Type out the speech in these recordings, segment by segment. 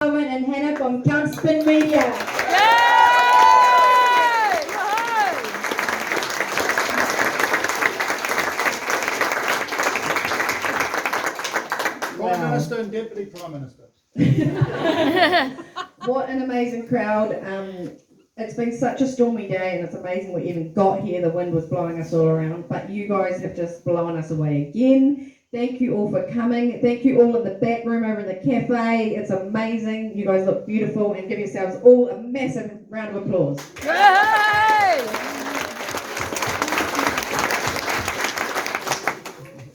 Owen and Hannah from Jumpspin Media. Prime Minister and Deputy Prime Minister. What an amazing crowd. It's been such a stormy day and it's amazing we even got here. The wind was blowing us all around, but you guys have just blown us away again. Thank you all for coming. Thank you all in the back room over in the cafe. It's amazing. You guys look beautiful, and give yourselves all a massive round of applause.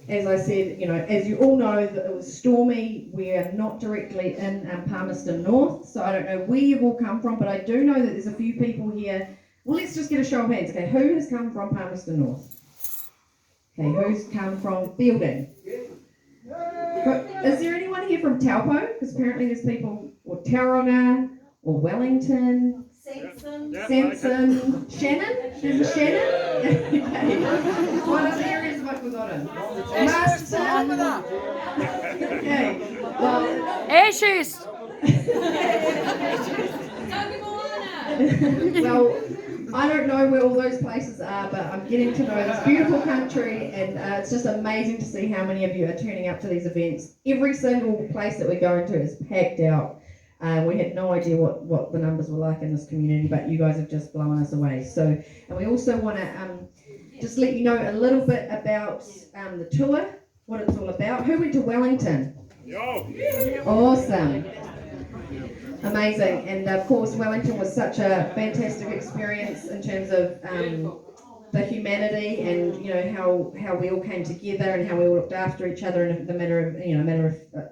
As I said, as you all know, that it was stormy. We are not directly in Palmerston North, so I don't know where you've all come from, but I do know that there's a few people here. Well, let's just get a show of hands. Okay, who has come from Palmerston North? Okay, who's come from Fielding? Is there anyone here from Taupo? Because apparently there's people, or Tauranga, or Wellington, Samson, Shannon? There's a Shannon? Okay. What other areas have I forgotten? Marston. Okay. Well, Ashes. Well, I don't know where all those places are, but I'm getting to know this beautiful country, and it's just amazing to see how many of you are turning up to these events. Every single place that we're going to is packed out. We had no idea what the numbers were like in this community, but you guys have just blown us away. So, and we also want to just let you know a little bit about the tour, what it's all about. Who went to Wellington? Awesome. Amazing. And of course, Wellington was such a fantastic experience in terms of the humanity and how we all came together and how we all looked after each other in the matter of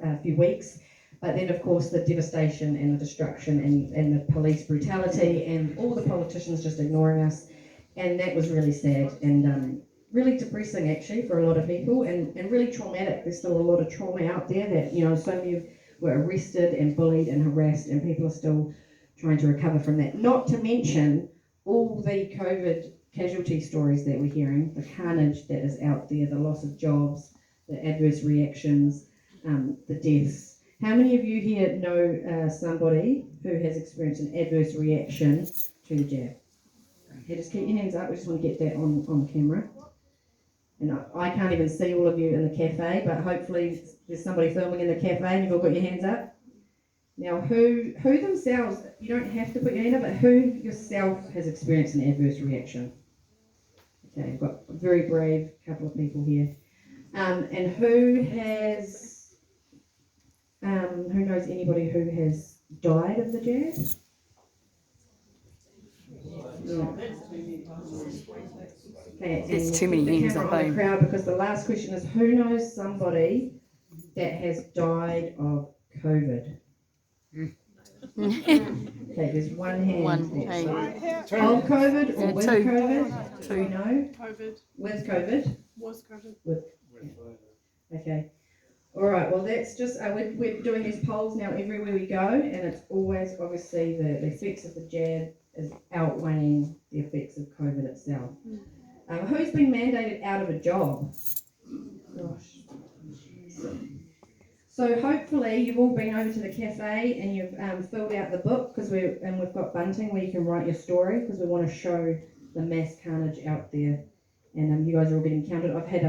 a few weeks. But then, of course, the devastation and the destruction and the police brutality and all the politicians just ignoring us. And that was really sad and really depressing, actually, for a lot of people and really traumatic. There's still a lot of trauma out there that, so many were arrested and bullied and harassed, and people are still trying to recover from that. Not to mention all the COVID casualty stories that we're hearing, the carnage that is out there, the loss of jobs, the adverse reactions, the deaths. How many of you here know somebody who has experienced an adverse reaction to the jab? Okay, just keep your hands up. We just want to get that on camera. And I can't even see all of you in the cafe, but hopefully there's somebody filming in the cafe and you've all got your hands up. Now, who themselves, you don't have to put your hand up, but who yourself has experienced an adverse reaction? Okay, I've got a very brave couple of people here. And who knows anybody who has died of the jab? Yeah. Okay, There's too many names at home. Crowd, because the last question is, who knows somebody that has died of COVID? Okay, there's one hand. One there. hand. Of COVID or with two. COVID? Two. Do you know? COVID. With COVID? Was COVID. With. Yeah. Okay. All right. Well, that's just we're doing these polls now everywhere we go, and it's always obviously the effects of the jab is outweighing the effects of COVID itself. Who's been mandated out of a job? Gosh. So hopefully you've all been over to the cafe and you've filled out the book because we've got bunting where you can write your story because we want to show the mass carnage out there, and you guys are all getting counted. I've had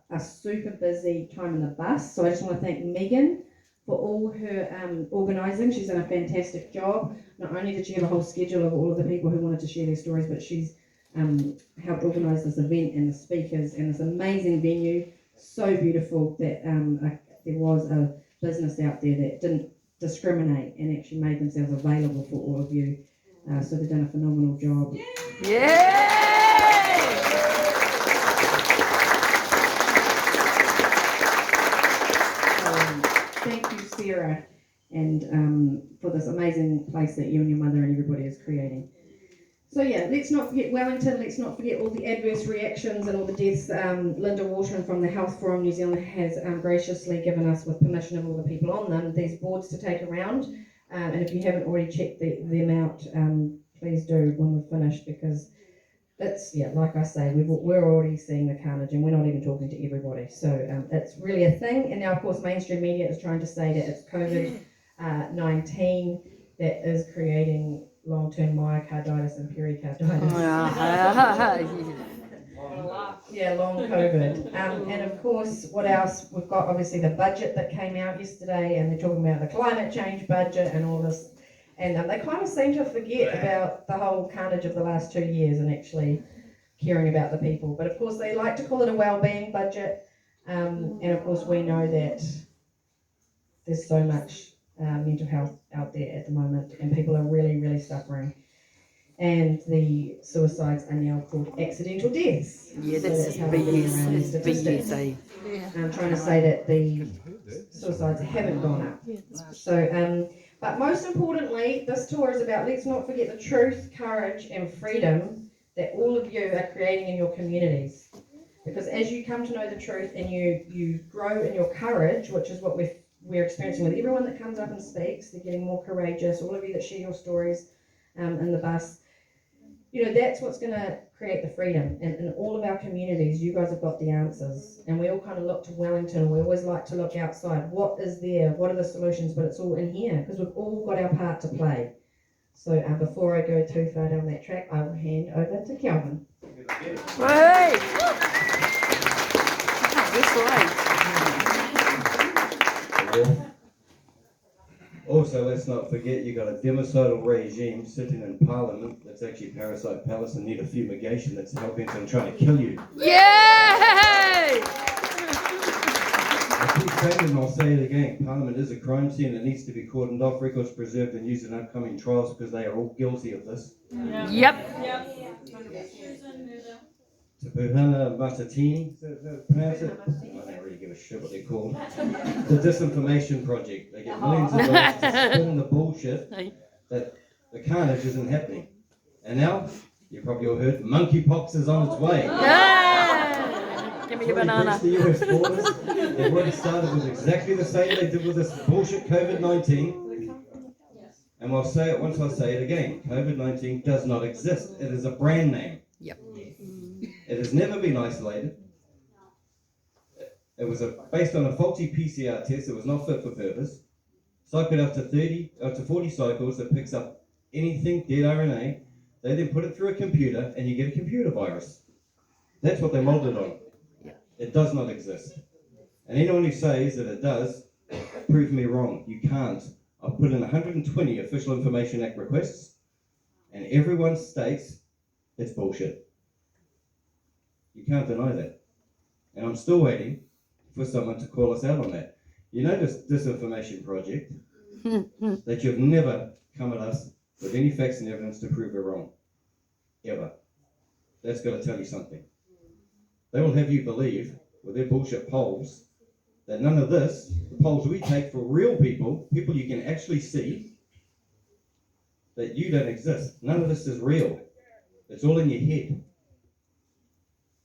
a super busy time in the bus, so I just want to thank Megan for all her organising. She's done a fantastic job. Not only did she have a whole schedule of all of the people who wanted to share their stories, but she's helped organise this event and the speakers and this amazing venue. So beautiful that there was a business out there that didn't discriminate and actually made themselves available for all of you. So they've done a phenomenal job. Yeah! Thank you, Sarah, and for this amazing place that you and your mother and everybody is creating. So yeah, let's not forget Wellington, let's not forget all the adverse reactions and all the deaths. Linda Waterman from the Health Forum New Zealand has graciously given us, with permission of all the people on them, these boards to take around. And if you haven't already checked them out, please do when we're finished, because it's, like I say, we're already seeing the carnage and we're not even talking to everybody. So it's really a thing. And now, of course, mainstream media is trying to say that it's COVID 19 that is creating long-term myocarditis and pericarditis. Yeah, long COVID. And of course, what else? We've got obviously the budget that came out yesterday, and they're talking about the climate change budget and all this. And they kind of seem to forget about the whole carnage of the last 2 years and actually caring about the people. But of course, they like to call it a well-being budget. And of course, we know that there's so much mental health out there at the moment, and people are really, really suffering. And the suicides are now called accidental deaths. Yeah, So that's how they're getting around these BS. statistics. I'm trying to say that the suicides haven't gone up. So, but most importantly, this tour is about, let's not forget the truth, courage, and freedom that all of you are creating in your communities. Because as you come to know the truth and you grow in your courage, which is what we're experiencing with everyone that comes up and speaks, they're getting more courageous, all of you that share your stories in the bus, that's what's going to create the freedom. And in all of our communities, you guys have got the answers. And we all kind of look to Wellington, and we always like to look outside. What is there? What are the solutions? But it's all in here, because we've all got our part to play. So before I go too far down that track, I will hand over to Calvin. Hey! This way. Also, let's not forget you got a democidal regime sitting in Parliament that's actually Parasite Palace and need a fumigation that's helping them trying to kill you. Yay! I keep saying it and I'll say it again. Parliament is a crime scene. It needs to be cordoned off, records preserved and used in upcoming trials because they are all guilty of this. Yep. Tapuhana Matatini, is that pronounce it? I don't really give a shit what they're called. The disinformation project. They get millions of dollars to spin the bullshit that the carnage isn't happening. And now, you probably all heard, monkeypox is on its way. Yeah. Give me a banana. The US borders, they've already started with exactly the same they did with this bullshit COVID-19. And I'll say it once, I'll say it again. COVID-19 does not exist. It is a brand name. Yep. It has never been isolated. It was based on a faulty PCR test. It was not fit for purpose. Cycled up to 40 cycles that picks up anything dead RNA. They then put it through a computer and you get a computer virus. That's what they molded on. It does not exist. And anyone who says that it does, prove me wrong. You can't. I've put in 120 Official Information Act requests, and everyone states it's bullshit. You can't deny that. And I'm still waiting for someone to call us out on that. You know this disinformation project, that you've never come at us with any facts and evidence to prove we're wrong. Ever. That's got to tell you something. They will have you believe, with their bullshit polls, that none of this, the polls we take for real people you can actually see, that you don't exist. None of this is real. It's all in your head.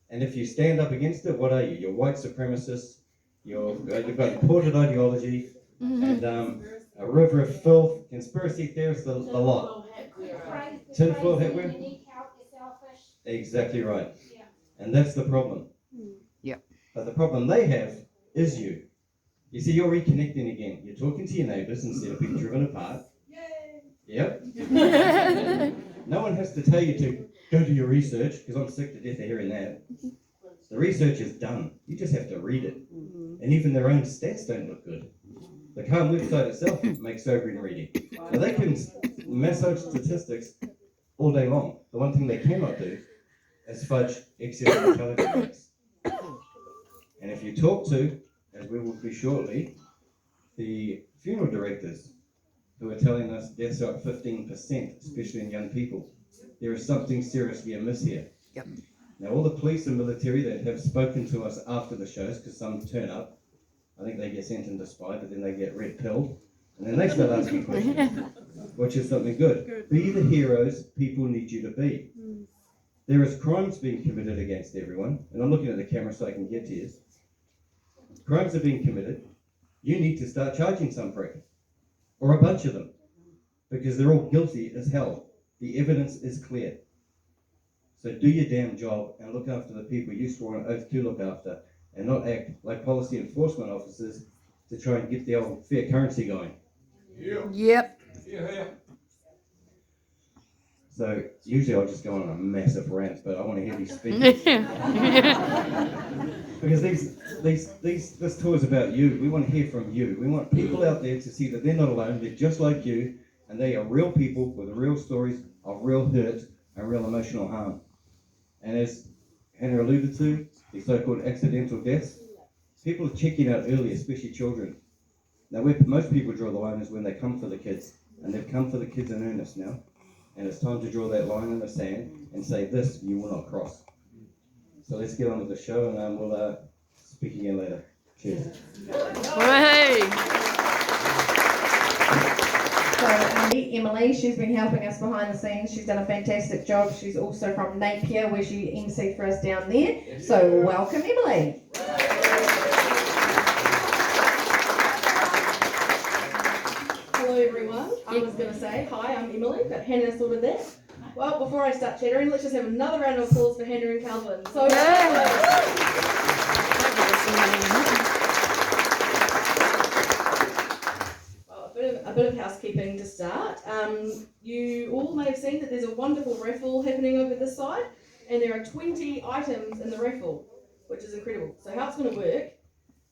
And if you stand up against it, what are you? You're white supremacists, you've got imported ideology, and a river of filth, conspiracy theorists, the lot. Tinfoil hat wear? Exactly right. And that's the problem. Yep. But the problem they have is you. You see, you're reconnecting again. You're talking to your neighbours instead of being driven apart. Yep. No one has to tell you to go do your research, because I'm sick to death of hearing that. The research is done. You just have to read it. And even their own stats don't look good. The CALM website itself makes sobering reading. Now they can massage statistics all day long. The one thing they cannot do is fudge excess mortality rates. And if you talk to, as we will be shortly, the funeral directors who are telling us deaths are up 15%, especially in young people, there is something seriously amiss here. Yep. Now, all the police and military that have spoken to us after the shows, because some turn up, I think they get sent into spy, but then they get red pilled, and then they start asking questions, which is something good. Be the heroes people need you to be. There is crimes being committed against everyone, and I'm looking at the camera so I can get to you. Crimes are being committed. You need to start charging some prick, or a bunch of them, because they're all guilty as hell. The evidence is clear. So do your damn job and look after the people you swore an oath to look after, and not act like policy enforcement officers to try and get the old fair currency going. Yep. So usually I'll just go on a massive rant, but I want to hear these speakers. Because this tour is about you. We want to hear from you. We want people out there to see that they're not alone. They're just like you, and they are real people with real stories of real hurt and real emotional harm. And as Hannah alluded to, the so-called accidental deaths, people are checking out early, especially children. Now, where most people draw the line is when they come for the kids, and they've come for the kids in earnest now. And it's time to draw that line in the sand and say, this you will not cross. So let's get on with the show, and we'll speak again later. Cheers. Hey. So Emily, she's been helping us behind the scenes. She's done a fantastic job. She's also from Napier, where she emceed for us down there. So welcome, Emily. Hello, everyone. I was going to say hi, I'm Emily, but Hannah sorted that. Well, before I start chattering, let's just have another round of applause for Hannah and Calvin. So. A bit of housekeeping to start. You all may have seen that there's a wonderful raffle happening over this side, and there are 20 items in the raffle, which is incredible. So how it's going to work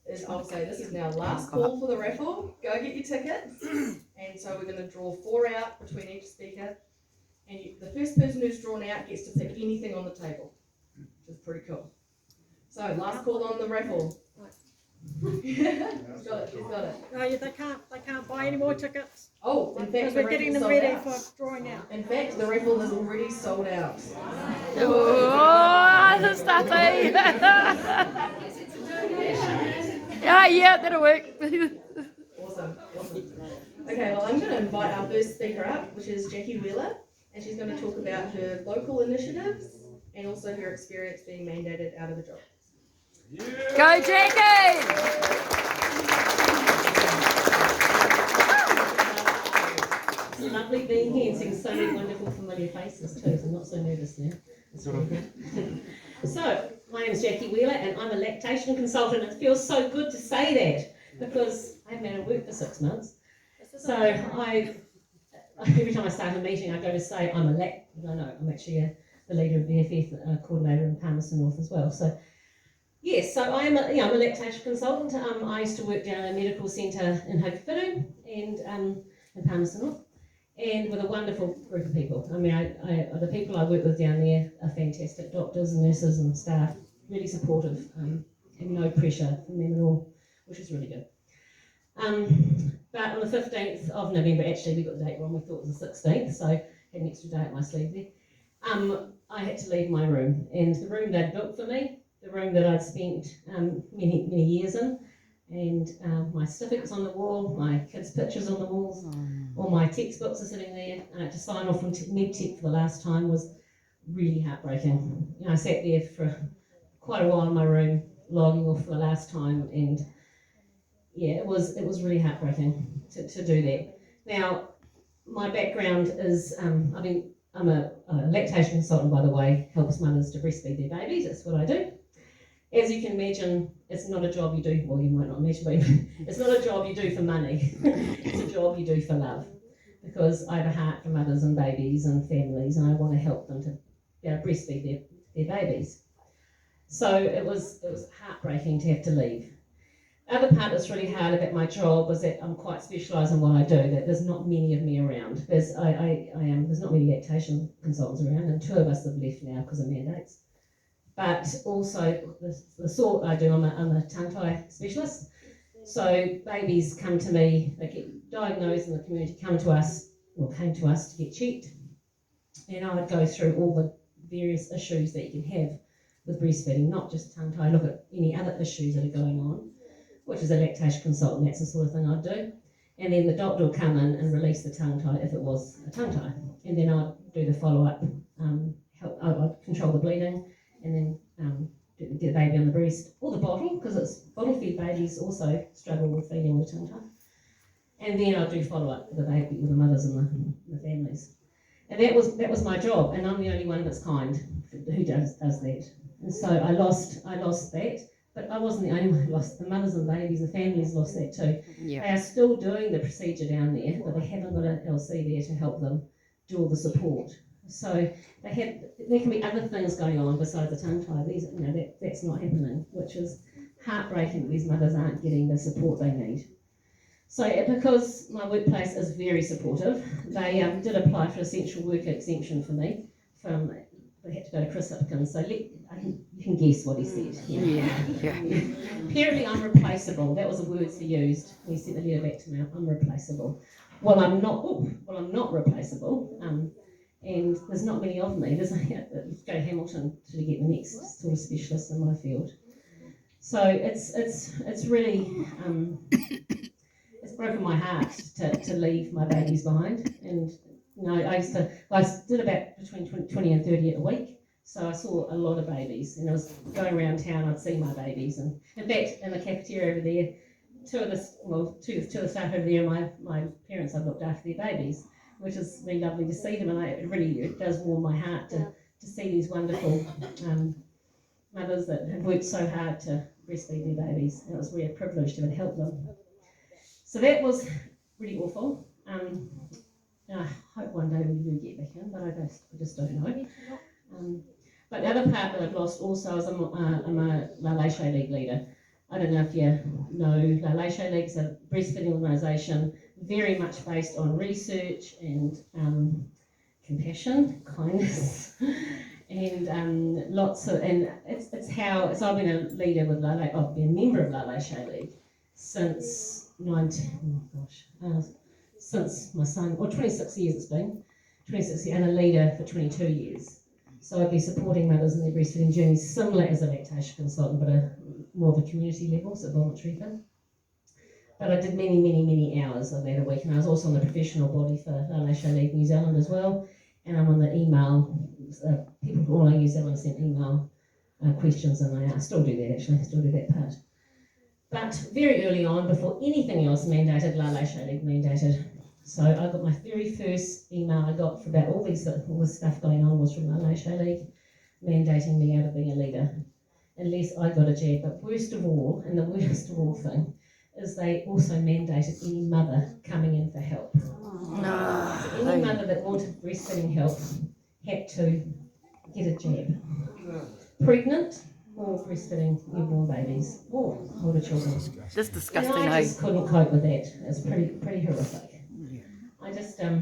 is, I'll say this is now last call for the raffle. Go get your tickets, and so we're going to draw 4 out between each speaker, and the first person who's drawn out gets to pick anything on the table, which is pretty cool. So last call on the raffle. She's got it. No, they can't buy any more tickets Oh, in fact, because the we're getting raffle's them sold ready out. for drawing out. In fact, the raffle is already sold out. Oh, that's stuffy. Yeah, that'll work. Awesome. Okay, well, I'm going to invite our first speaker up, which is Jackie Wheeler, and she's going to talk about her local initiatives and also her experience being mandated out of the job. Go, Jackie! It's lovely being here and seeing so many wonderful familiar faces too, so I'm not so nervous now. It's really good. So, my name is Jackie Wheeler and I'm a lactation consultant. It feels so good to say that because I haven't been out of work for 6 months. So every time I start a meeting I go to say I'm actually the leader of the BFF coordinator in Palmerston North as well. So yes, so I'm a lactation consultant. I used to work down at a medical centre in Hokowhitu and in Palmerston North, and with a wonderful group of people. I mean, the people I work with down there are fantastic, doctors and nurses and staff, really supportive, and no pressure from them at all, which is really good. But on the 15th of November, actually we got the date wrong, we thought it was the 16th, so I had an extra day up my sleeve there. I had to leave my room, and the room they'd built for me, the room that I'd spent many years in, and my certificates on the wall, my kids' pictures on the walls, all my textbooks are sitting there, and to sign off from MedTech for the last time was really heartbreaking. I sat there for quite a while in my room, logging off for the last time, and yeah, it was really heartbreaking to do that. Now, my background is, I'm a lactation consultant, by the way, helps mothers to breastfeed their babies, that's what I do. As you can imagine, it's not a job you do, well you might not imagine, but it's not a job you do for money, it's a job you do for love. Because I have a heart for mothers and babies and families, and I want to help them to be able to breastfeed their babies. So it was heartbreaking to have to leave. The other part that's really hard about my job was that I'm quite specialised in what I do, that there's not many of me around. There's not many lactation consultants around, and 2 of us have left now because of mandates. But also the sort I do, I'm a tongue-tie specialist. So babies come to me, they get diagnosed in the community, came to us to get checked. And I would go through all the various issues that you can have with breastfeeding, not just tongue-tie, look at any other issues that are going on, which is a lactation consultant, that's the sort of thing I'd do. And then the doctor will come in and release the tongue-tie if it was a tongue-tie. And then I'd do the follow-up, I'd control the bleeding, and then get the baby on the breast, or the bottle, because it's bottle-fed babies also struggle with feeding with tongue-tie. And then I'd do follow-up with the baby, with the mothers and the families. And that was my job, and I'm the only one of its kind who does that. And so I lost that, But I wasn't the only one who lost. The mothers and babies, the families lost that too. Yeah. They are still doing the procedure down there, but they haven't got an LC there to help them do all the support. So there can be other things going on besides the tongue tie. That's not happening, which is heartbreaking that these mothers aren't getting the support they need. So because my workplace is very supportive, they did apply for essential worker exemption for me. They had to go to Chris Hipkins, so you can guess what he said. Yeah. Apparently I'm replaceable. That was the words he used. He sent the letter back to me. I'm replaceable. Well, I'm not replaceable. And there's not many of me. There's go to Hamilton to get the next sort of specialist in my field. So it's really it's broken my heart to leave my babies behind. And I did about between 20 and 30 a week. So I saw a lot of babies, and I was going around town. I'd see my babies, and in fact, in the cafeteria over there, two of the staff over there, my parents have looked after their babies, which is really lovely to see them, and it does warm my heart to see these wonderful mothers that have worked so hard to breastfeed their babies, and it was really a privilege to help them. So that was really awful. And I hope one day we do get back in, but I just don't know. But the other part that I've lost also is I'm a La Leche League leader. I don't know if you know, La Leche League is a breastfeeding organisation very much based on research and compassion, kindness, and I've been a leader with I've been a member of La Leche League since since my son, 26 years it's been, 26 years, and a leader for 22 years. So I'd be supporting mothers in their breastfeeding journeys, similar as a lactation consultant, but more of a community level, so voluntary thing. But I did many hours of that a week, and I was also on the professional body for La Leche League New Zealand as well, and I'm on the email, people from all over New Zealand sent email questions, and I still do that actually, still do that part. But very early on, before anything else mandated, La Leche League mandated. So I got my very first email I got for about all this stuff going on was from La Leche League, mandating me out of being a leader, unless I got a jab. But worst of all, and the worst of all thing, is they also mandated any mother coming in for help. So any mother that wanted breastfeeding help had to get a jab. Pregnant or breastfeeding newborn babies or older children. Just disgusting, And I just couldn't cope with that. It's pretty horrific. I just, but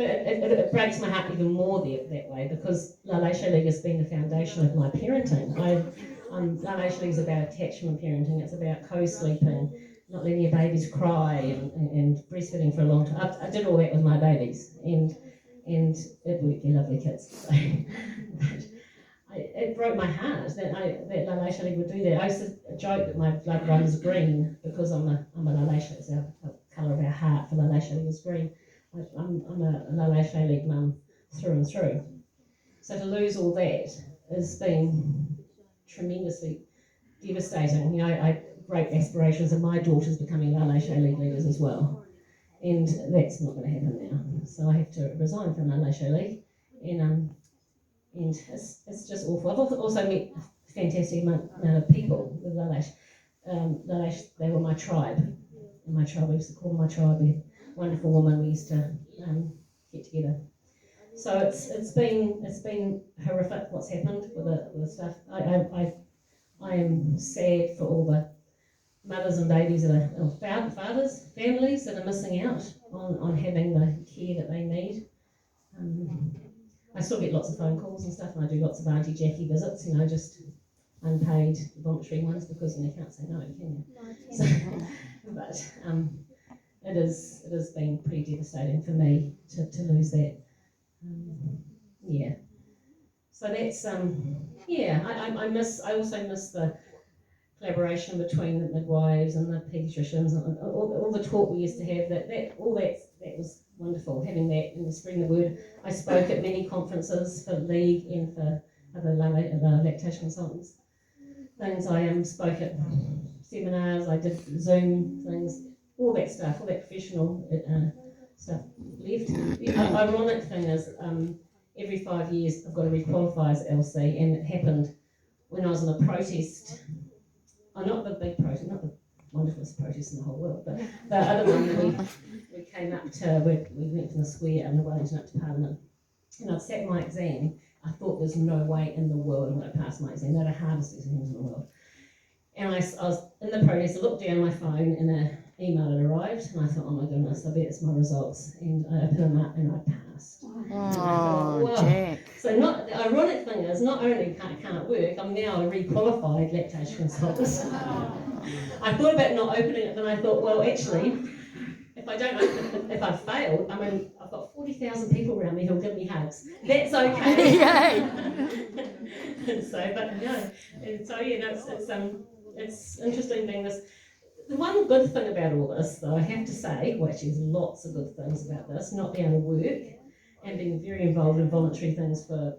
it breaks my heart even more that way, because La Leche League has been the foundation of my parenting. La Leche League is about attachment parenting. It's about co-sleeping, not letting your babies cry, and breastfeeding for a long time. I did all that with my babies, and it worked. They're lovely kids. So, it broke my heart that La Leche League would do that. I used to joke that my blood runs green because I'm a La Leche. It's our colour of our heart for La Leche League is green. I'm a La Leche League mum through and through. So to lose all that has been tremendously devastating. I had great aspirations of my daughters becoming La Leche League leaders as well, and that's not going to happen now. So I have to resign from La Leche League, and it's just awful. I've also met a fantastic amount of people with La Leche. La Leche, they were my tribe. In my tribe, we used to call them my tribe. We had a wonderful woman we used to get together. So it's been horrific what's happened with the stuff. I am sad for all the mothers and babies that are fathers, families that are missing out on having the care that they need. I still get lots of phone calls and stuff, and I do lots of Auntie Jackie visits, just unpaid voluntary ones, because you can't say no, can you? So, but it has been pretty devastating for me to lose that. So that's I also miss the collaboration between the midwives and the paediatricians, and all the talk we used to have. That was wonderful, having that and spreading the word. I spoke at many conferences for League and for other lactation consultants things. I spoke at seminars, I did Zoom things, all that stuff, all that professional stuff left. The ironic thing is, every 5 years I've got to requalify as LC, and it happened when I was on a protest, not the big protest, not the wonderfulest protest in the whole world, but the other one we came up to, we went from the square in Wellington up to Parliament, and I'd sat my exam. I thought there's no way in the world I'm going to pass my exam. They're the hardest exams in the world. And I was in the protest, I looked down my phone and an email had arrived, and I thought, oh my goodness, I bet it's my results. And I opened them up and I passed. Oh, Jack. So the ironic thing is, not only can't work, I'm now a re-qualified lactation consultant. I thought about not opening it, then I thought, well, actually, if I don't open it, if I've failed, I mean, I've got 40,000 people around me who'll give me hugs. That's okay. Yay. So, but no, and so yeah, no, it's interesting being this. The one good thing about all this, though, I have to say, well, actually, there's lots of good things about this, not being able to work and being very involved in voluntary things for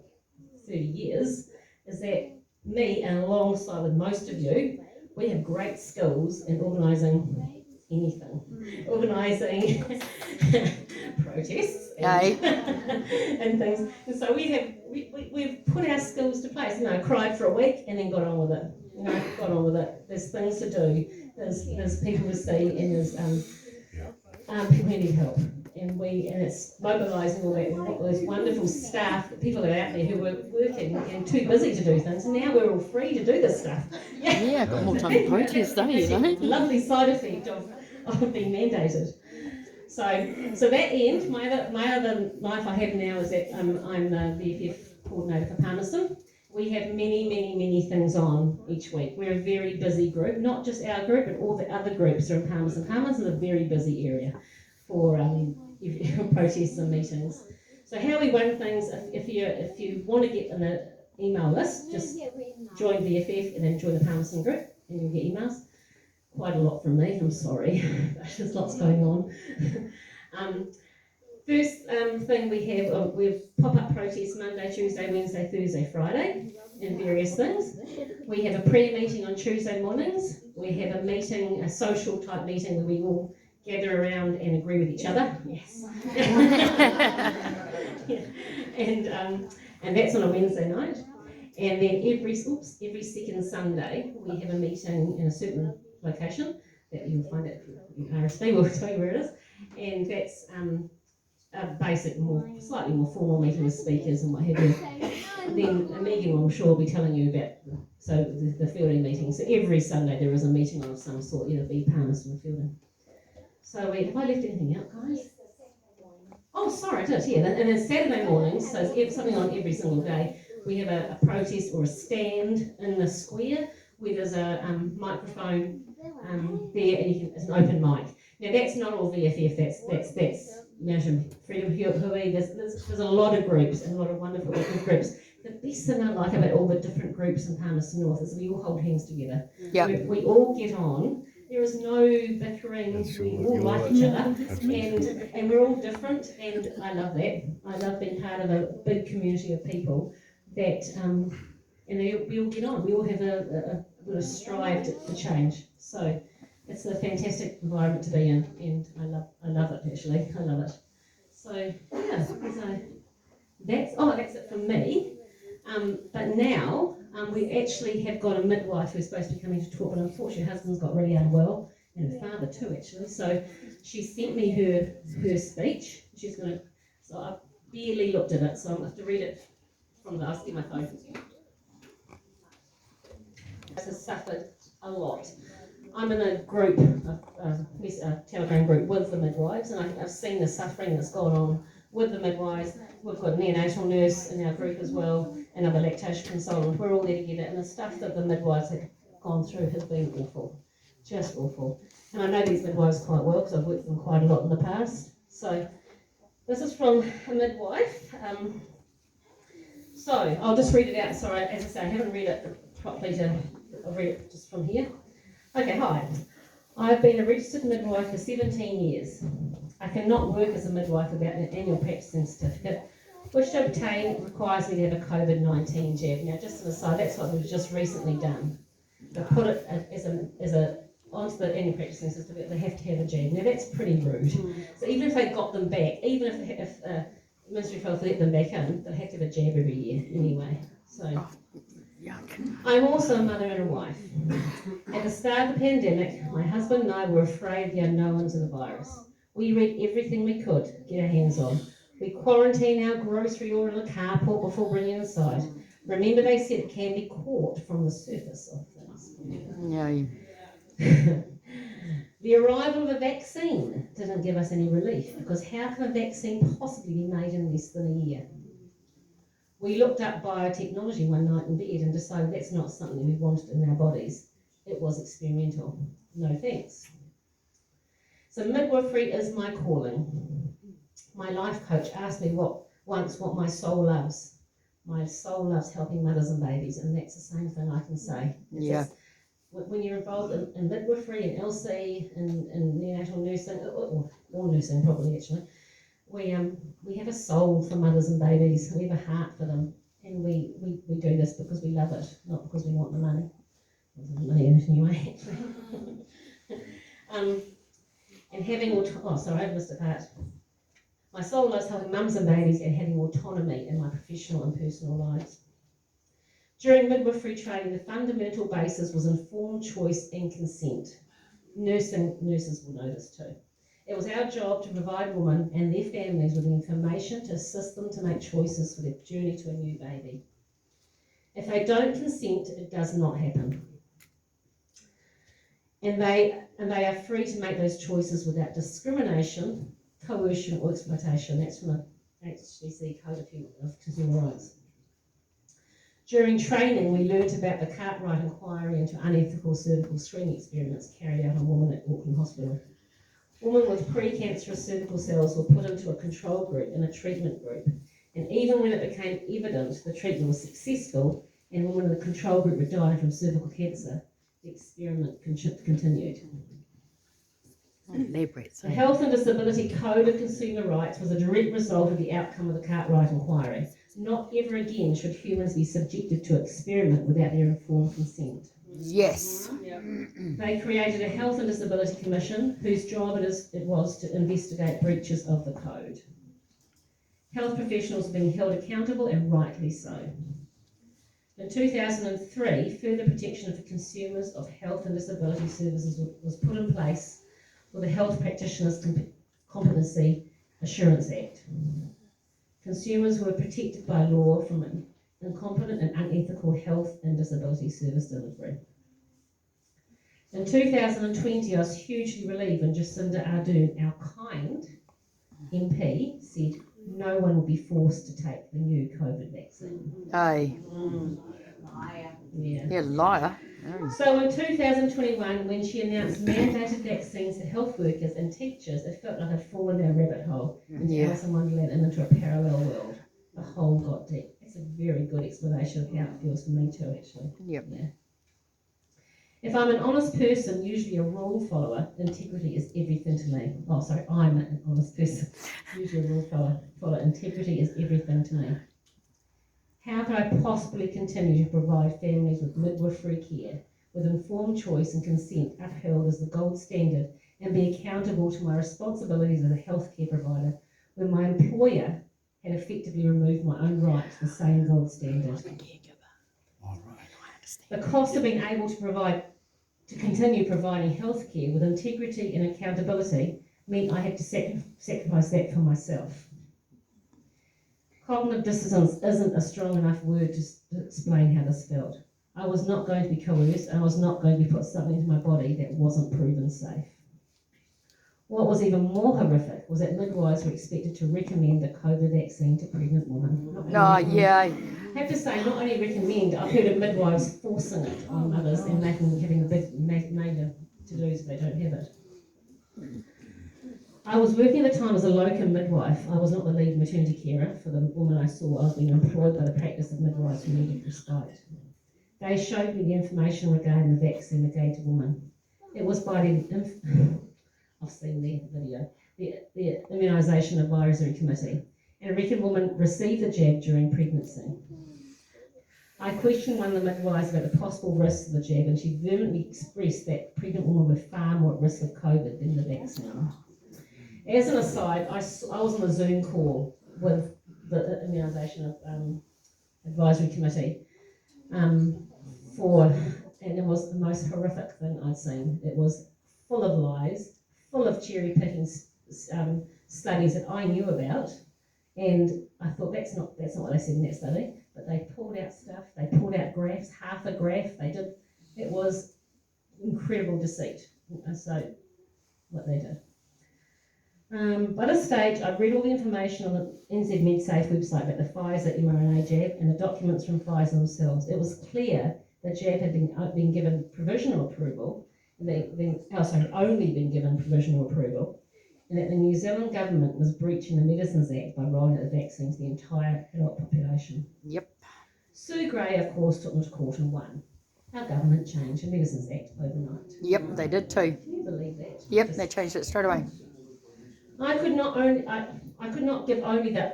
30 years, is that me, and alongside with most of you, we have great skills in organising anything. Organising protests and things. And so we've put our skills to place. You know, cried for a week and then got on with it. You know, got on with it. There's things to do. There's people to see, and there's people who need help. And it's mobilising all those wonderful staff, people that are out there who were working and too busy to do things, and now we're all free to do this stuff. Yeah, got more time to protest, don't you, know? Lovely side effect of being mandated. So that end, my other life I have now is that I'm the VFF coordinator for Palmerston. We have many things on each week. We're a very busy group, not just our group, but all the other groups are in Palmerston. Palmerston is a very busy area for protests and meetings. So how we run things, if you want to get on the email list, just join VFF and then join the Palmerston group and you'll get emails. Quite a lot from me, I'm sorry, there's lots going on. First thing we have pop-up protests Monday, Tuesday, Wednesday, Thursday, Friday, and various things. We have a prayer meeting on Tuesday mornings. We have a meeting, a social type meeting where we all gather around and agree with each other. Yes. And that's on a Wednesday night. And then every second Sunday we have a meeting in a certain location that you'll find at RSP, we'll tell you where it is. And that's a basic, slightly more formal meeting with speakers and what have you. And then Megan will, I'm sure, will be telling you about the fielding meeting. So every Sunday there is a meeting of some sort, either be Palmerston or fielding. So have I left anything out, guys? Oh, sorry, I did, yeah. And then Saturday mornings, so it's something on every single day, we have a protest or a stand in the square where there's a microphone there, and it's an open mic. Now that's not all VFF, that's Freedom Hui. There's a lot of groups and a lot of wonderful groups. The best thing I like about all the different groups in Palmerston North is we all hold hands together. Yep. We all get on. There is no bickering. We all like each other, and we're all different. And I love that. I love being part of a big community of people that, and we all get on. We all have a strive to change. So it's a fantastic environment to be in, and I love it actually. I love it. So yeah, so that's it from me. But now we actually have got a midwife who's supposed to be coming to talk, but unfortunately her husband's got really unwell, and her father too actually. So she sent me her speech. She's going to. So I barely looked at it, so I'm going to have to read it from the. I'll get my phone. Has suffered a lot. I'm in a group, a Telegram group with the midwives, and I've seen the suffering that's gone on with the midwives. We've got a neonatal nurse in our group as well, another lactation consultant. We're all there together, and the stuff that the midwives have gone through has been awful, just awful. And I know these midwives quite well because I've worked with them quite a lot in the past. So this is from a midwife. So I'll just read it out. Sorry, as I say, I haven't read it properly. I'll read it just from here. Okay, hi. I've been a registered midwife for 17 years. I cannot work as a midwife without an annual practicing certificate, which to obtain requires me to have a COVID-19 jab. Now, just an aside, that's what we've just recently done. They put it onto the annual practicing certificate, they have to have a jab. Now, that's pretty rude. So even if they got them back, even if Ministry of Health let them back in, they'll have to have a jab every year anyway. So Yuck. I'm also a mother and a wife. At the start of the pandemic, my husband and I were afraid of the unknowns of the virus. We read everything we could get our hands on. We quarantined our grocery order in the carport before bringing it inside. Remember, they said it can be caught from the surface of things. Yeah. The arrival of a vaccine didn't give us any relief, because how can a vaccine possibly be made in less than a year? We looked up biotechnology one night in bed and decided that's not something we wanted in our bodies. It was experimental. No thanks. So midwifery is my calling. My life coach asked me once what my soul loves. My soul loves helping mothers and babies, and that's the same thing I can say. Yeah. When you're involved in midwifery and LC and neonatal nursing, or nursing probably actually, we have a soul for mothers and babies. We have a heart for them, and we do this because we love it, not because we want the money. There's money in it anyway. And having I've missed a part. My soul loves helping mums and babies and having autonomy in my professional and personal lives. During midwifery training, the fundamental basis was informed choice and consent. Nurses will know this too. It was our job to provide women and their families with the information to assist them to make choices for their journey to a new baby. If they don't consent, it does not happen. And they are free to make those choices without discrimination, coercion or exploitation. That's from the HCC Code of Consumer Rights. During training, we learnt about the Cartwright inquiry into unethical cervical screening experiments carried out on women at Auckland Hospital. Women with precancerous cervical cells were put into a control group and a treatment group, and even when it became evident the treatment was successful and women in the control group were dying from cervical cancer, the experiment continued. The Health and Disability Code of Consumer Rights was a direct result of the outcome of the Cartwright inquiry. Not ever again should humans be subjected to experiment without their informed consent. Yes. They created a Health and Disability Commission whose job it was to investigate breaches of the code. Health professionals are being held accountable, and rightly so. In 2003, further protection for consumers of health and disability services was put in place with the Health Practitioners Competency Assurance Act. Consumers were protected by law from incompetent and unethical health and disability service delivery. In 2020, I was hugely relieved when Jacinda Ardern, our kind MP, said no one will be forced to take the new COVID vaccine. Aye. Yeah. Yeah, liar. So in 2021, when she announced mandated vaccines for health workers and teachers, it felt like I'd fallen down a rabbit hole into Alice in Wonderland and into a parallel world. The hole got deep. It's a very good explanation of how it feels for me too, actually. Yep. Yeah. If I'm an honest person, usually a rule follower, integrity is everything to me. Oh, sorry, I'm an honest person, usually a rule follower, integrity is everything to me. How could I possibly continue to provide families with midwifery care, with informed choice and consent upheld as the gold standard, and be accountable to my responsibilities as a healthcare provider when my employer had effectively removed my own right to the same gold standard? The cost of being able to continue providing healthcare with integrity and accountability meant I had to sacrifice that for myself. Cognitive dissonance isn't a strong enough word to explain how this felt. I was not going to be coerced, and I was not going to be put something into my body that wasn't proven safe. What was even more horrific was that midwives were expected to recommend the COVID vaccine to pregnant women. I have to say, not only recommend, I've heard of midwives forcing it on mothers and having a big major to-dos if they don't have it. I was working at the time as a locum midwife. I was not the lead maternity carer for the woman I saw. I was being employed by the practice of midwives who needed respite. They showed me the information regarding the vaccine they gave to women. It was by I've seen the video, the Immunisation Advisory Committee, and a reckon woman received the jab during pregnancy. I questioned one of the midwives about the possible risks of the jab, and she vehemently expressed that pregnant women were far more at risk of COVID than the vaccine. As an aside, I was on a Zoom call with the Immunisation Advisory Committee And it was the most horrific thing I'd seen. It was full of lies, full of cherry picking studies that I knew about, and I thought that's not what they said in that study. But they pulled out stuff. They pulled out graphs, half a graph. They did. It was incredible deceit. So what they did. By this stage, I'd read all the information on the NZ MedSafe website about the Pfizer mRNA jab and the documents from Pfizer themselves. It was clear the jab had been given provisional approval, only been given provisional approval, and that the New Zealand government was breaching the Medicines Act by rolling out the vaccine to the entire adult population. Yep. Sue Gray, of course, took them to court and won. Our government changed the Medicines Act overnight. Yep, they did too. Can you believe that? Yep, they changed it straight away. I could not give only the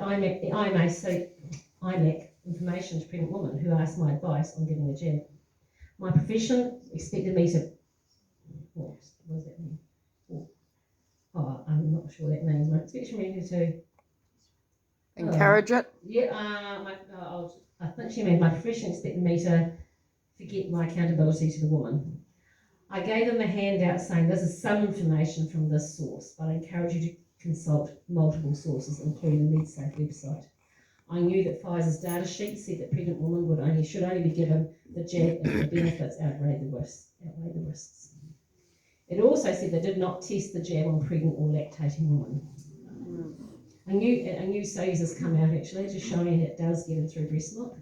IMAC information to a pregnant woman who asked my advice on getting the jab. My profession expected me to. What does that mean? Oh, I'm not sure what that means. My profession me to. Encourage it. Yeah, I think she meant my profession expected me to forget my accountability to the woman. I gave them a handout saying this is some information from this source, but I encourage you to consult multiple sources, including the MedSafe website. I knew that Pfizer's data sheet said that pregnant women should only be given the jab if the benefits outweigh the risks. It also said they did not test the jab on pregnant or lactating women. A new studies has come out actually, just showing it does get in through breast milk.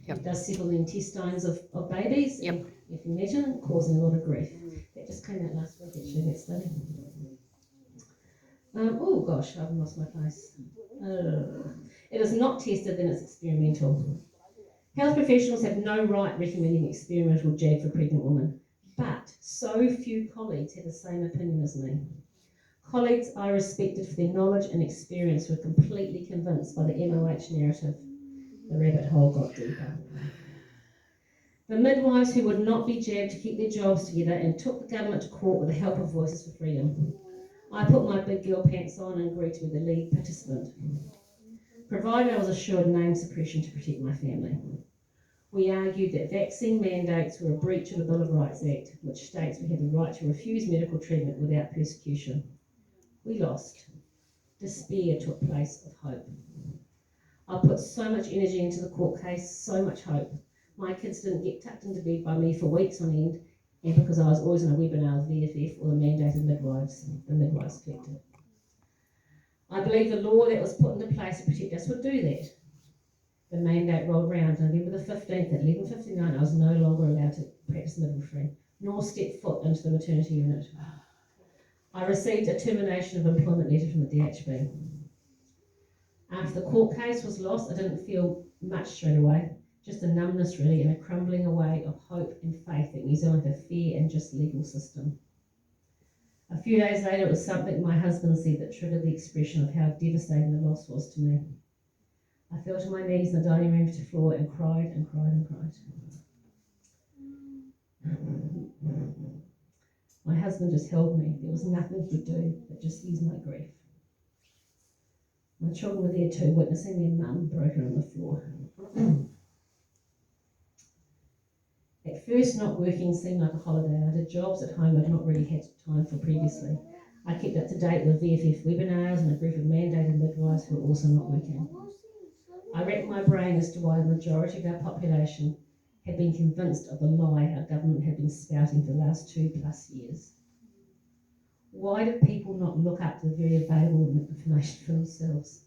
Yep. It does settle the intestines of babies. Yep. If you imagine, causing a lot of grief. That just came out last week actually, that study. Oh gosh, I've lost my place. It is not tested, then it's experimental. Health professionals have no right recommending experimental jab for pregnant women, but so few colleagues have the same opinion as me. Colleagues I respected for their knowledge and experience were completely convinced by the MOH narrative. The rabbit hole got deeper. The midwives who would not be jabbed to keep their jobs together and took the government to court with the help of Voices for Freedom. I put my big girl pants on and agreed to be the lead participant, provided I was assured name suppression to protect my family. We argued that vaccine mandates were a breach of the Bill of Rights Act, which states we have the right to refuse medical treatment without persecution. We lost. Despair took place of hope. I put so much energy into the court case, so much hope. My kids didn't get tucked into bed by me for weeks on end, and because I was always on a webinar with VFF or the mandated midwives, the midwives collective. I believe the law that was put into place to protect us would do that. The mandate rolled round November the 15th at 11:59. I was no longer allowed to practice midwifery, nor step foot into the maternity unit. I received a termination of employment letter from the DHB. After the court case was lost, I didn't feel much straight away, just a numbness really, and a crumbling away of hope and faith that New Zealand had a fair and just legal system. A few days later, it was something my husband said that triggered the expression of how devastating the loss was to me. I fell to my knees in the dining room floor and cried and cried and cried. My husband just held me. There was nothing he could do but just ease my grief. My children were there too, witnessing their mum broken on the floor. At first, not working seemed like a holiday. I did jobs at home I'd not really had time for previously. I kept up to date with VFF webinars and a group of mandated midwives who were also not working. I racked my brain as to why the majority of our population had been convinced of the lie our government had been spouting for the last 2+ years. Why did people not look up the very available information for themselves?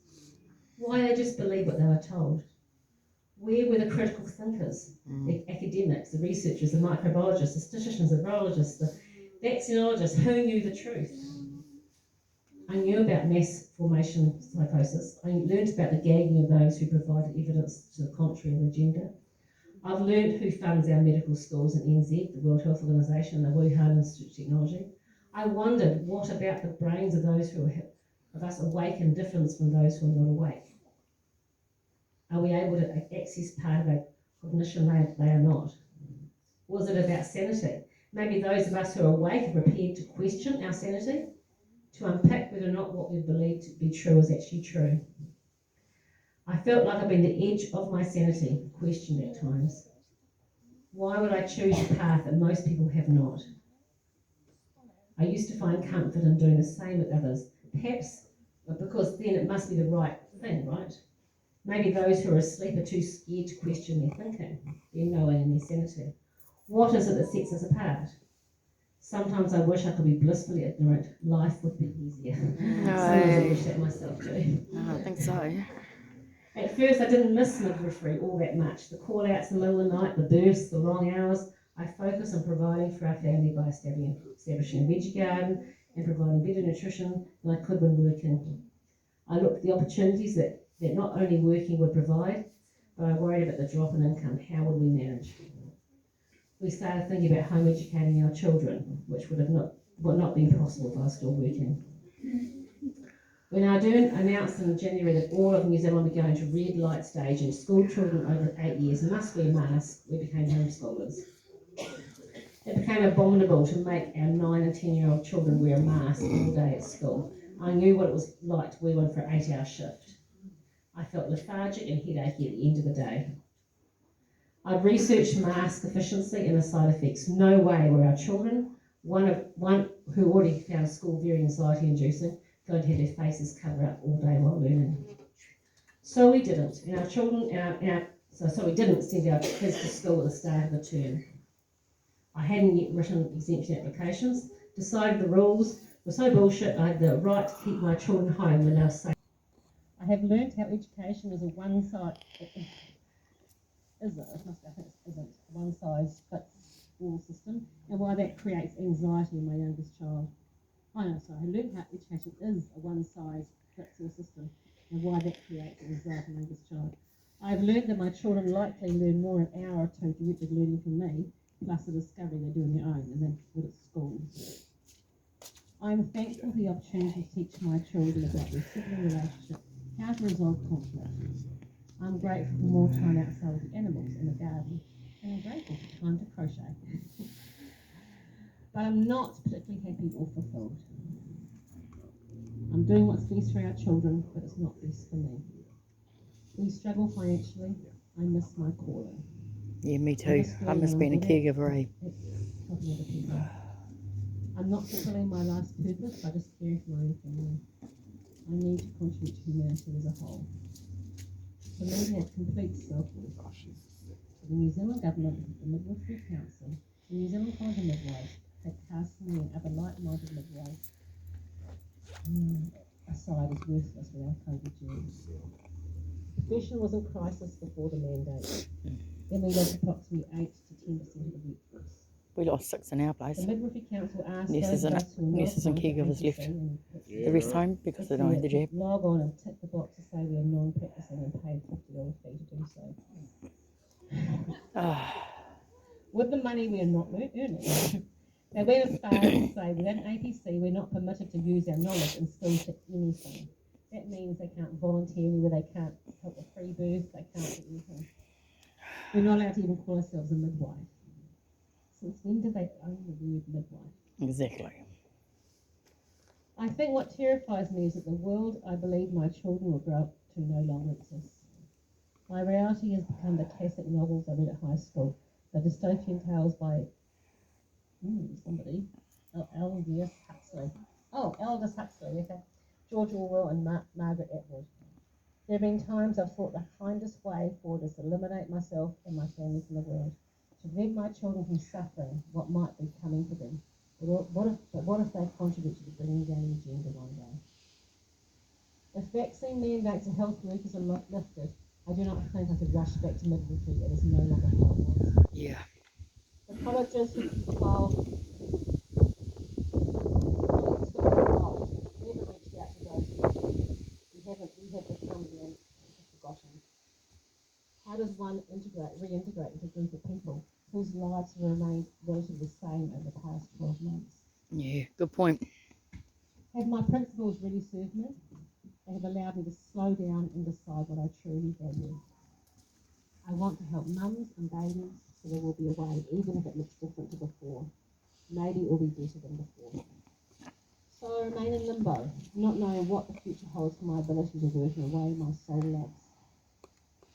Why did they just believe what they were told? Where were the critical thinkers, the academics, the researchers, the microbiologists, the statisticians, the virologists, the vaccinologists? Who knew the truth? I knew about mass formation psychosis. I learned about the gagging of those who provided evidence to the contrary of the agenda. I've learned who funds our medical schools in NZ, the World Health Organization, and the Wuhan Institute of Technology. I wondered, what about the brains of those who are of us awake and different from those who are not awake? Are we able to access part of our cognition they are not? Was it about sanity? Maybe those of us who are awake are prepared to question our sanity, to unpick whether or not what we believe to be true is actually true. I felt like I've been the edge of my sanity, questioned at times. Why would I choose a path that most people have not? I used to find comfort in doing the same with others, perhaps because then it must be the right thing, right? Maybe those who are asleep are too scared to question their thinking, their knowing and their sanity. What is it that sets us apart? Sometimes I wish I could be blissfully ignorant. Life would be easier. Sometimes I wish that myself too. I don't think so. At first I didn't miss midwifery all that much. The call-outs in the middle of the night, the births, the long hours. I focus on providing for our family by establishing a veggie garden and providing better nutrition than I could when working. I looked at the opportunities that not only working would provide, but I worried about the drop in income. How would we manage? We started thinking about home educating our children, which would not been possible if I was still working. When Ardern announced in January that all of New Zealand were going to red light stage and school children over 8 years must wear masks, we became homeschoolers. It became abominable to make our 9 and 10-year-old children wear a mask all day at school. I knew what it was like to wear one for an 8-hour shift. I felt lethargic and headachy at the end of the day. I'd researched mask efficiency and the side effects. No way were our children, one who already found school very anxiety-inducing, going to have their faces covered up all day while learning. So we didn't, and our children, so we didn't send our kids to school at the start of the term. I hadn't yet written exemption applications, decided the rules were so bullshit I had the right to keep my children home when they were safe. I have learned how education is a one-size-fits-all system, and why that creates anxiety in my youngest child. I learned how education is a one-size-fits-all system, and why that creates anxiety in my youngest child. I have learned that my children likely learn more an hour or two directed learning from me, plus the discovery they do on their own, and they would at school. I am thankful for the opportunity to teach my children about their sibling relationship, how to resolve conflict. I'm grateful for more time outside with the animals in the garden, and I'm grateful for time to crochet. But I'm not particularly happy or fulfilled. I'm doing what's best for our children, but it's not best for me. We struggle financially. I miss my calling. Yeah, me too. I miss being a caregiver, eh? Helping other people. I'm not fulfilling my life's purpose by just caring for my own family. I need to contribute to humanity as a whole. For me to have complete self-worth. The New Zealand Government, the Midwifery Council, the New Zealand College of Midwives have cast me and other like-minded midwives aside as worthless with our COVID journeys. The profession was in crisis before the mandate. Then we lost approximately 8 to 10% of the workforce. We lost 6 in our place. The Midwifery Council asked Nurses those of and us who were nurses and not caregivers left. The rest home because they don't have the jab. log on and tick the box to say we are non-practicing and pay a $50 fee to do so. With the money we are not earning. They went as far as to say without an APC we're not permitted to use our knowledge and skills to anything. That means they can't volunteer where they can't help with free birth, they can't do anything. We're not allowed to even call ourselves a midwife. Since when did they own the word midwife? Exactly. I think what terrifies me is that the world I believe my children will grow up to no longer exists. My reality has become the classic novels I read at high school, the dystopian tales by Aldous Huxley. Aldous Huxley, okay. George Orwell and Margaret Atwood. There have been times I've thought the kindest way forward is to eliminate myself and my family from the world, to prevent my children from suffering what might be coming to them. But what if they contribute to the bringing down the agenda one day? If vaccine mandates and health workers are lifted, I do not think I could rush back to midwifery. It is no longer how it was. Yeah. The colleges who compiled never reached out to those who we have become the forgotten. How does one reintegrate into a group of people whose lives have remained relatively the same over the past 12 months? Yeah, good point. Have my principles really served me? They have allowed me to slow down and decide what I truly value. I want to help mums and babies, so there will be a way, even if it looks different to before. Maybe it will be better than before. So I remain in limbo, not knowing what the future holds for my ability to work in a way my soul lacks.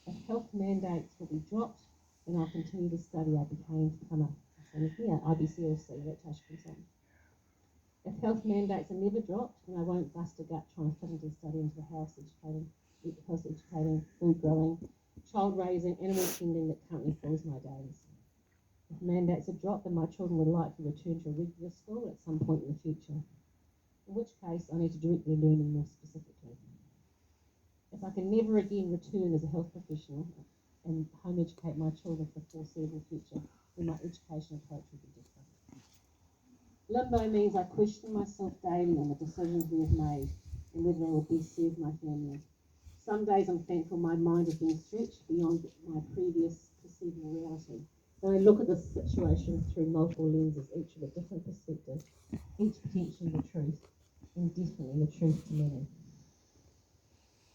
If health mandates will be dropped, Then I'll continue to study. I became to become a IBCLC, lactation consultant. If health mandates are never dropped, then I won't bust a gut trying to fit into the study into the house educating, food growing, child raising, animal tending that currently fills my days. If mandates are dropped, then my children would likely return to a regular school at some point in the future, in which case I need to direct their learning more specifically. If I can never again return as a health professional and home educate my children for the foreseeable future, then my education approach will be different. Limbo means I question myself daily on the decisions we have made and whether they will best serve my family. Some days I'm thankful my mind has been stretched beyond my previous perceivable reality. So I look at this situation through multiple lenses, each with a different perspective, each potentially the truth, and definitely the truth to many.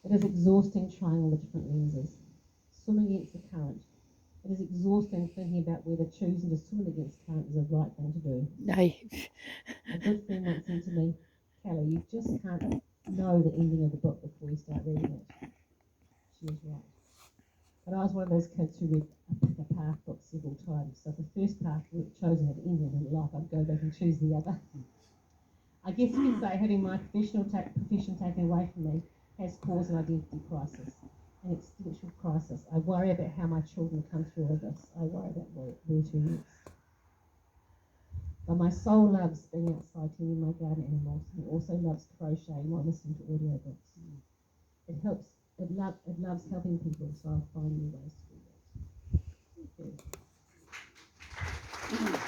It is exhausting trying all the different lenses, swimming against the current. It is exhausting thinking about whether choosing to swim against current is the right thing to do. No. A good friend once said to me, Kelly, you just can't know the ending of the book before you start reading it. She was right. But I was one of those kids who read a Pick a Path book several times. So if the first path chosen had ended in life, I'd go back and choose the other. I guess you could say having my profession taken away from me has caused an identity crisis, an existential crisis. I worry about how my children come through all this. I worry about where to next. But my soul loves being outside tending my garden animals, and it also loves crocheting while listening to audiobooks. It loves helping people, so I'll find new ways to do that. Thank you.